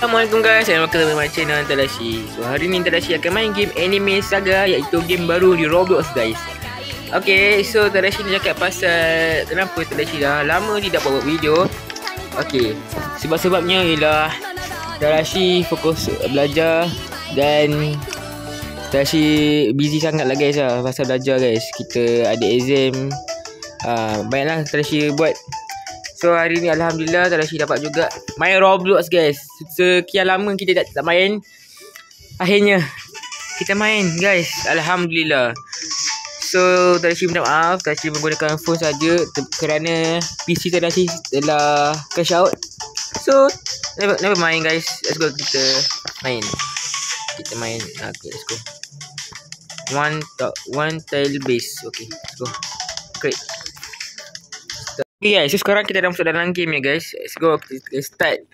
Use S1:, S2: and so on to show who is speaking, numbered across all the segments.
S1: Assalamualaikum guys, and welcome to my channel Tadashi. So hari ni Tadashi akan main game Anime Saga, iaitu game baru di Roblox guys. Okay, so Tadashi ni cakap pasal kenapa Tadashi dah lama tidak buat video. Okay, sebab-sebabnya ialah Tadashi fokus belajar dan Tadashi busy sangat lah guys lah pasal belajar guys. Kita ada exam, banyaklah Tadashi buat. So hari ni Alhamdulillah Tadashi dapat juga main Roblox guys. Sekian lama kita tak main, akhirnya kita main guys. Alhamdulillah. So Tadashi minta maaf, Tadashi menggunakan phone saja kerana PC Tadashi telah crash out. So never mind guys. Let's go, kita main. Okay, let's go. One tile base. Okay, let's go. Great. Okay guys, so sekarang kita dah masuk dalam game ya guys. Let's go, kita start.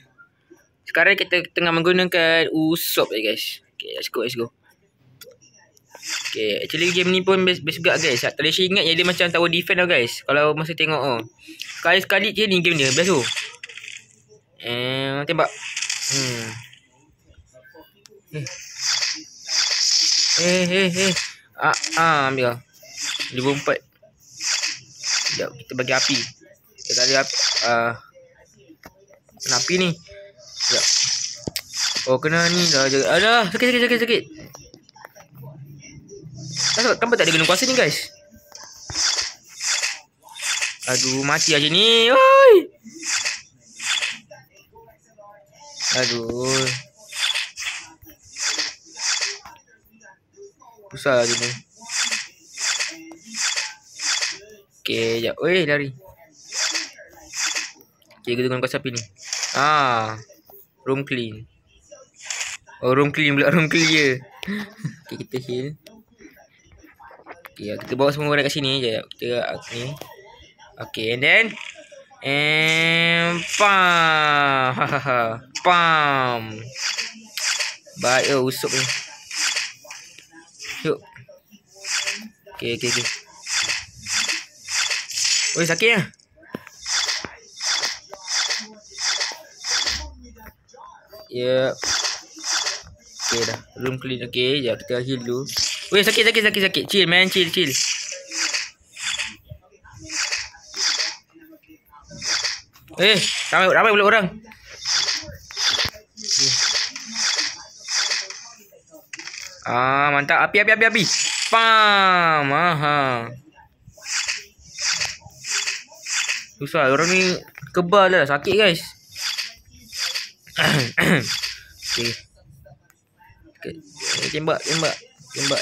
S1: Sekarang kita tengah menggunakan Usopp ya guys. Okay, let's go. Okay, actually game ni pun best juga guys. Tadashi ingat yang dia macam tower defense tau guys. Kalau masa tengok sekali-sekali je ni game dia, best tu. Tembak. Ambil lah. Dia berempat. Sekejap, kita bagi api. Kita ada api. Kena api ni. Sekejap. Oh, kena ni dah. Aduh, sakit. Kenapa tak ada guna kuasa ni guys? Aduh, mati aja ni. Oi. Aduh. Susah je ni. Okay, sekejap. Oi, lari. Okay, kita guna kuasa api ni. Room clean. Oh, room clean pula, room clear. Okay, kita heal. Okay, kita bawa semua orang kat sini je. Kita ni. Okay, and then pam. Baik Usopp ni. Yuk. Okay. Oi, sakit lah. Yep. Okay dah. Room clean. Okay, sekejap kita heal dulu. Weh, sakit. Chill man, chill. Ramai pula orang. Mantap. Api. Pam. Susah orang ni, kebal lah, sakit guys. Okay. Tembak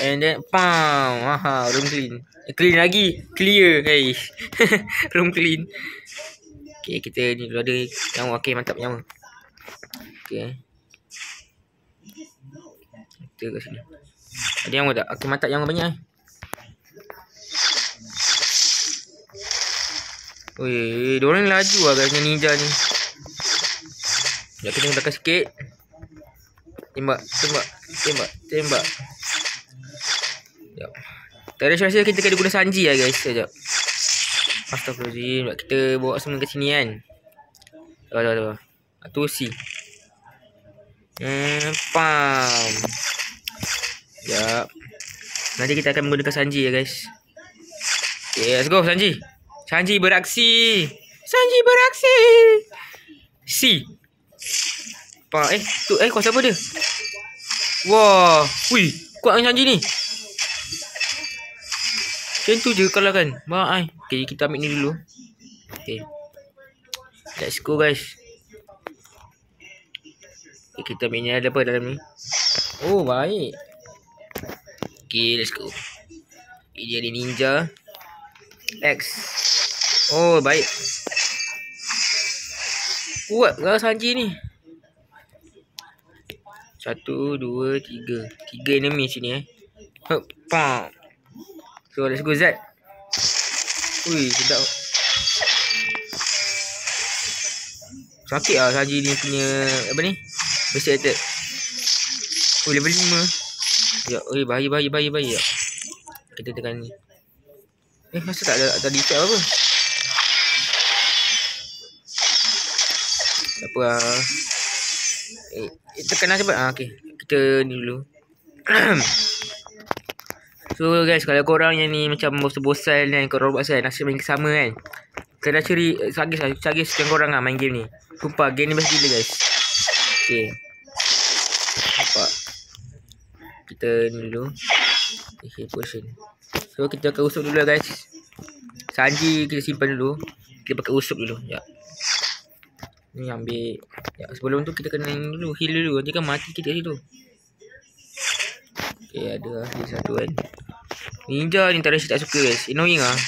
S1: and then pam. Room clean. Clean lagi. Clear. Hey. Room clean. Okay, kita ni dulu ada nyawa. Okay, mantap nyawa. Okay. Kita kat sini. Ada nyawa tak? Okay, mantap nyawa banyak. Weh, diorang laju lah guys, ninja ni. Sekejap, kita belakang sikit. Tembak. Sekejap. Tadashi rasa kita kena guna Sanji lah guys. Sekejap. Astagfirullahaladzim. Kita bawa semua ke sini kan. Dah. Tu si. Pam. Sekejap. Nanti kita akan menggunakan Sanji ya guys. Okay, let's go Sanji. Sanji beraksi. Si. Tu kuasa apa dia? Wah, wih, kuat kan Sanji ni. Macam tu je kalau kan. Okay, kita ambil ni dulu. Okay, let's go guys. Okay, kita ambil ni, ada apa dalam ni? Oh, baik. Okay, let's go. Ini ada ninja X. Oh, baik. Kuat lah Sanji ni. 1, 2, 3. 3 enemy sini Pam. So let's go Z. Ui, sedap. Sakit lah Sanji ni punya apa ni? Basic attack. Oh, level 5. Ya, oi, bahaya. Kita tekan ni. Masa tak ada defect apa? Tak apa lah. Tekan cepat. Okay. Kita ni dulu. So guys, kalau korang yang ni macam bosan-bosan kan, korang buat kan, rasa main sama kan, kena cari Sagis sekian korang lah main game ni. Sumpah game ni best gila guys. Okay, nampak. Kita ni dulu. Okay, potion. So kita akan usuk dulu lah guys. Sanji kita simpan dulu. Kita pakai usuk dulu. Ya. Ni ambil. Ya, sebelum tu kita kena dulu heal dulu. Nanti kan mati kita kat situ. Okay, ada lagi satu kan. Ninja ni Tadashi tak suka guys. Annoying lah.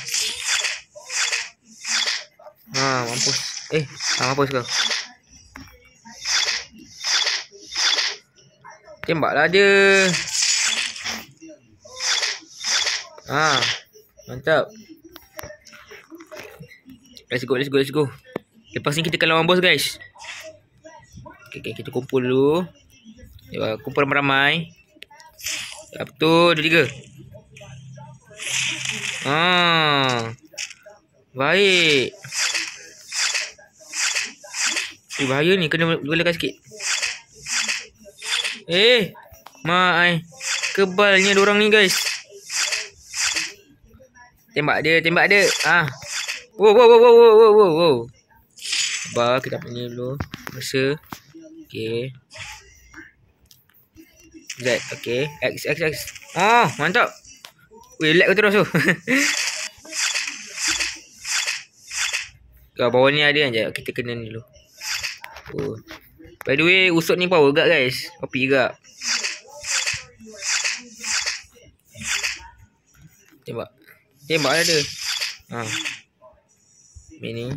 S1: Mampus. Mampus kau. Tembaklah dia. Mantap. Let's go. Lepas ni kita akan lawan bos guys. Okay, kita kumpul dulu. Kumpul ramai-ramai. Betul, 2-3. Baik. Bahaya ni, kena golakan sikit. Kebalnya diorang ni guys. Tembak dia. Wow. Sabar, kita punya dulu. Masa. Okay. Z, okay. X. Mantap. Weh, lag terus tu. Bawah ni ada kan je. Kita kena ni dulu. By the way, usut ni power gak guys. OP juga. Tembak lah dia. Ini.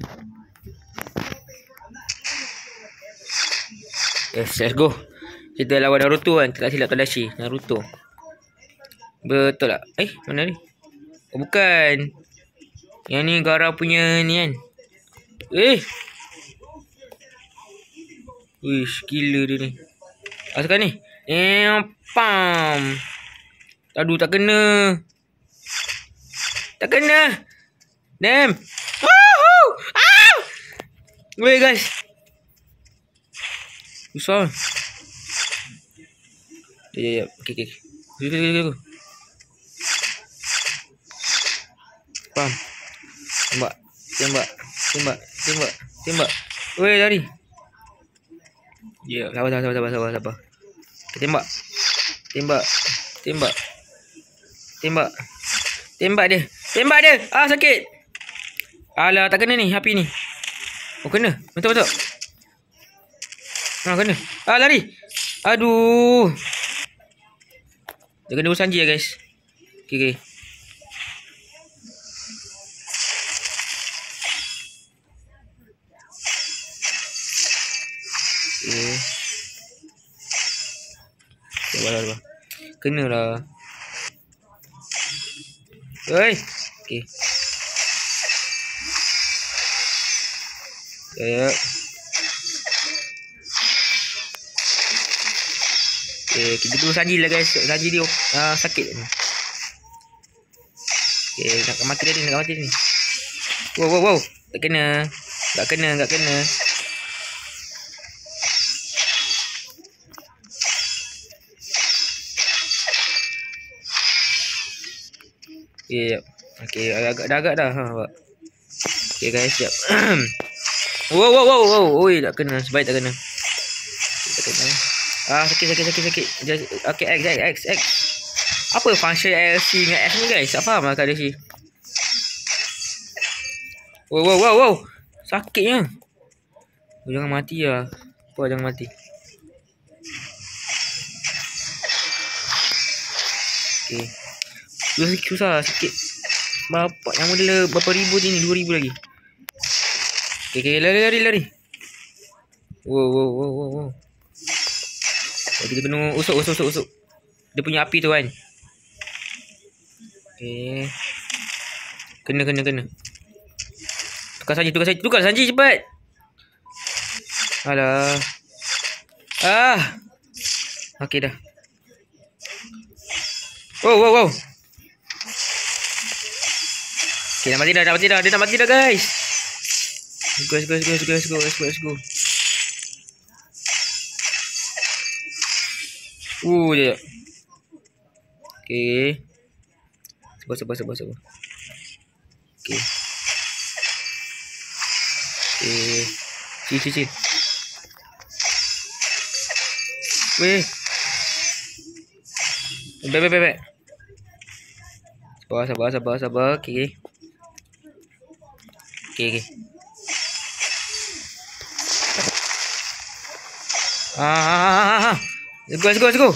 S1: Yes, let's go. Kita lawan Naruto kan. Tak silap Tadashi. Naruto. Betul tak? Mana ni? Bukan. Yang ni Gaara punya ni kan. Wish, gila dia ni. Sekarang ni. Pam. Aduh, tak kena. Damn. Woohoo! Weh guys. Susah. Ya. Okay. Go. Pam. Tembak. Weh, lari. Ya, sabar. Okay, tembak. Tembak dia. Sakit. Alah, tak kena ni api ni. Kena. Betul. Kena. Lari. Aduh. Dia kena Sanji lah guys. Okay. Sabar. Kena lah. Okay. Ya. Okay, kita tunggu Sanji lah guys. Sanji dia sakit ni. Okay, nak mati ni. Wow. Tak kena. Okay, agak dah. Okay guys, siap. Wow. Oi, tak kena. Sebaik tak kena. Sakit. Okay, X. Apa function LC dengan X ni guys? Tak faham lah kat dia si. Wow. Sakitnya. Jangan mati lah. Jangan mati. Okay. Susah sikit. Bapak yang model berapa ribu je ni? 2,000 lagi. Okay, lari. Wow. Kita kena usuk. Dia punya api tu kan. Okay. Kena. Tukar Sanji cepat. Alah. Okay dah. Wow. Okay, dah mati dah. Dia nak mati dah guys. Let's go. Sekejap. Okay. Sabar. Okay. Chill. Weh. Baik. Sabar. Okay. Let's go.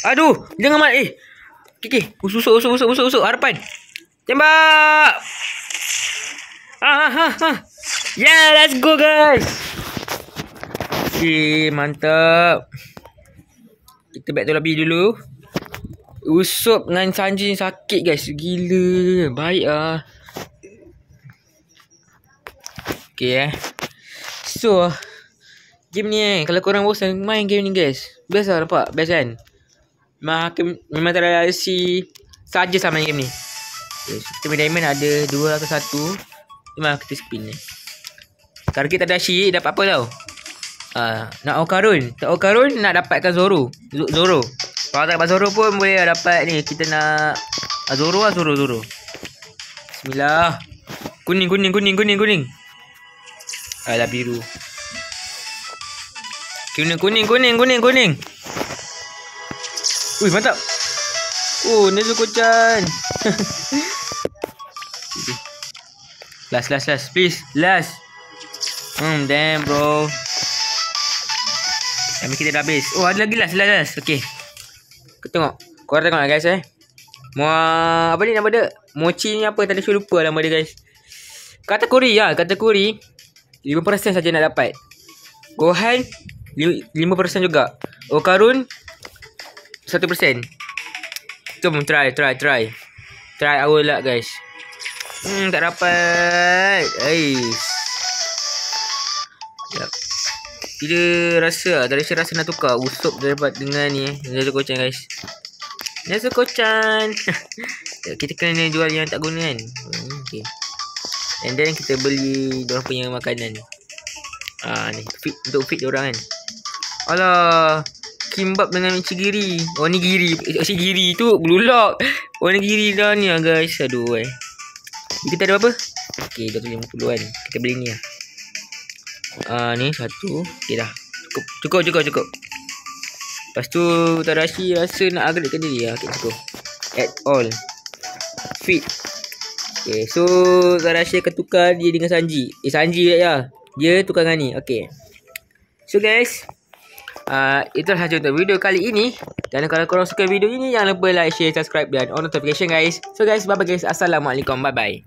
S1: Aduh, jangan mat. Okay. Usuk. Harapan. Tembak. Yeah, let's go guys. Okay, mantap. Kita back tu lebih dulu. Usup dengan Sanji sakit guys. Gila. Baik lah. Okay So game ni kalau korang bosan main game ni guys. Best lah nampak. Best kan. Memang terasi saja sama game ni. Kita main diamond ada 2 atau 1. Memang kita spin ni. Target Tadashi dapat apa tau? Nak Okarun. Tak Okarun nak dapatkan Zoro. Kalau tak dapat Zoro pun boleh dapat ni. Kita nak Zoro. Bismillah. Kuning. Alah biru. Kuning. Ui, mantap. Oh, Nezuko-chan. Last. Please. Last. Damn, bro. Kami kita dah habis. Oh, ada lagi last. Okay. Kita tengok. Korang tengok lah guys apa ni nama dia? Mochi ni apa? Tadi saya lupa nama dia guys. Katakuri 5% saja nak dapat. Gohan 5% juga. Okarun 1%. Jom try. Try our luck guys. Tak dapat. Sekejap. Tidak rasa nak tukar Usopp dapat dengan ni Nezuko-chan guys. Kita kena jual yang tak guna kan. Okay. And then kita beli diorang punya makanan. Ni untuk feed diorang kan. Alah, kimbap dengan onigiri. Onigiri tu blue lock. Onigiri dah ni lah guys. Aduh kita ada apa? Okay, 250 kan. Kita beli ni lah. Ni satu. Okay dah. Cukup. Lepas tu Tadashi rasa nak upgradekan diri lah. Okay, cukup. Add all. Feed. Okay, so Tadashi akan tukar dia dengan Sanji. Sanji ya. Dia tukar dengan ni. Okay. So guys, itulah sahaja untuk video kali ini. Dan kalau korang suka video ini, jangan lupa like, share, subscribe dan on notification guys. So guys, bye bye guys. Assalamualaikum. Bye bye.